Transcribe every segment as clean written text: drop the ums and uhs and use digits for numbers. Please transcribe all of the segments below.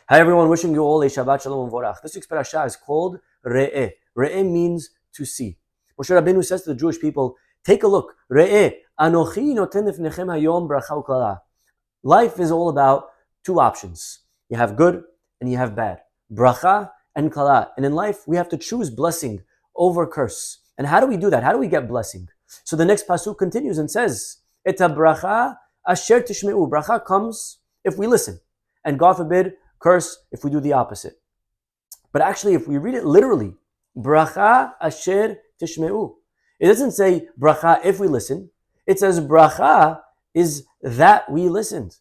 Hi everyone, wishing you all a Shabbat Shalom and Vorach. This week's parasha is called Re'eh. Re'eh means to see. Moshe Rabbeinu says to the Jewish people, take a look. Re'eh, Anochi noten lefnechem hayom bracha u'kala. Life is all about two options. You have good and you have bad. Bracha and kala. And in life, we have to choose blessing over curse. And how do we do that? How do we get blessing? So the next pasuk continues and says, Et bracha asher tishmeu. Bracha comes if we listen. And God forbid, curse if we do the opposite. But actually, if we read it literally, bracha asher tishmeu. It doesn't say bracha if we listen. It says bracha is that we listened.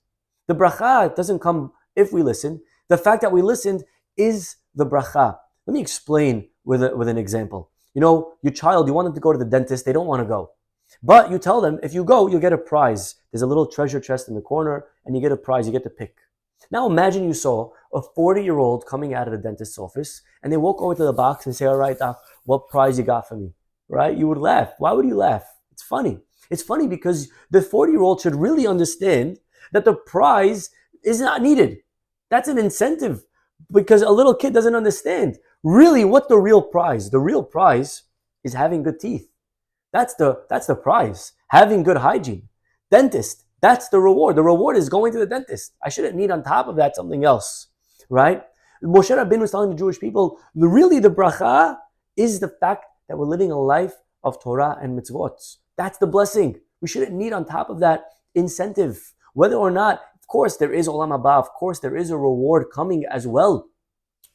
The bracha doesn't come if we listen. The fact that we listened is the bracha. Let me explain with an example. You know, your child, you want them to go to the dentist, they don't want to go. But you tell them, if you go, you'll get a prize. There's a little treasure chest in the corner, and you get a prize, you get to pick. Now imagine you saw a 40-year-old coming out of the dentist's office, and they walk over to the box and say, all right, doc, what prize you got for me? Right? You would laugh. Why would you laugh? It's funny. It's funny because the 40-year-old should really understand that the prize is not needed. That's an incentive because a little kid doesn't understand really what the real prize. The real prize is having good teeth. That's the prize. Having good hygiene. Dentist, that's the reward. The reward is going to the dentist. I shouldn't need on top of that something else, right? Moshe Rabbeinu was telling the Jewish people, really the bracha is the fact that we're living a life of Torah and mitzvot. That's the blessing. We shouldn't need on top of that incentive. Whether or not, of course, there is olam haba, of course, there is a reward coming as well.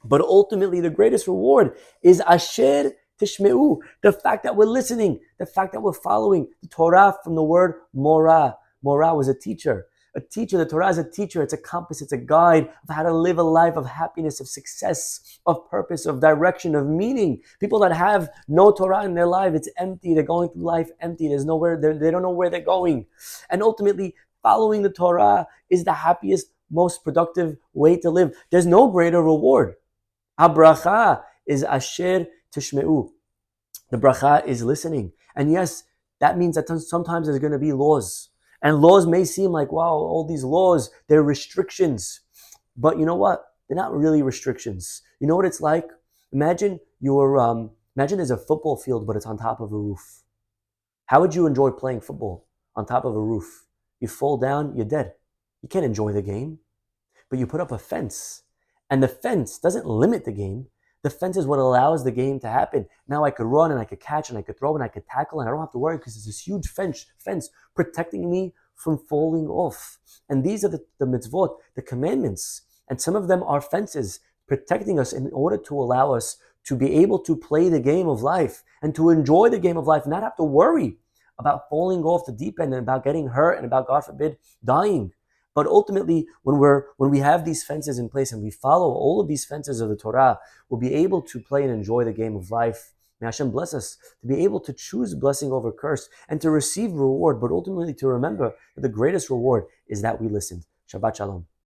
But ultimately, the greatest reward is asher tishmeu, the fact that we're listening, the fact that we're following the Torah from the word morah. Morah was a teacher. A teacher, the Torah is a teacher. It's a compass, it's a guide of how to live a life of happiness, of success, of purpose, of direction, of meaning. People that have no Torah in their life, it's empty. They're going through life empty. There's nowhere, they don't know where they're going. And ultimately, following the Torah is the happiest, most productive way to live. There's no greater reward. Habracha is asher tishmeu. The bracha is listening. And yes, that means that sometimes there's going to be laws. And laws may seem like, wow, all these laws, they're restrictions. But you know what? They're not really restrictions. You know what it's like? Imagine there's a football field, but it's on top of a roof. How would you enjoy playing football on top of a roof? You fall down, you're dead. You can't enjoy the game. But you put up a fence. And the fence doesn't limit the game. The fence is what allows the game to happen. Now I could run and I could catch and I could throw and I could tackle and I don't have to worry because there's this huge fence protecting me from falling off. And these are the mitzvot, the commandments. And some of them are fences protecting us in order to allow us to be able to play the game of life and to enjoy the game of life and not have to worry about falling off the deep end and about getting hurt and about, God forbid, dying. But ultimately, when we have these fences in place and we follow all of these fences of the Torah, we'll be able to play and enjoy the game of life. May Hashem bless us to be able to choose blessing over curse and to receive reward, but ultimately to remember that the greatest reward is that we listened. Shabbat Shalom.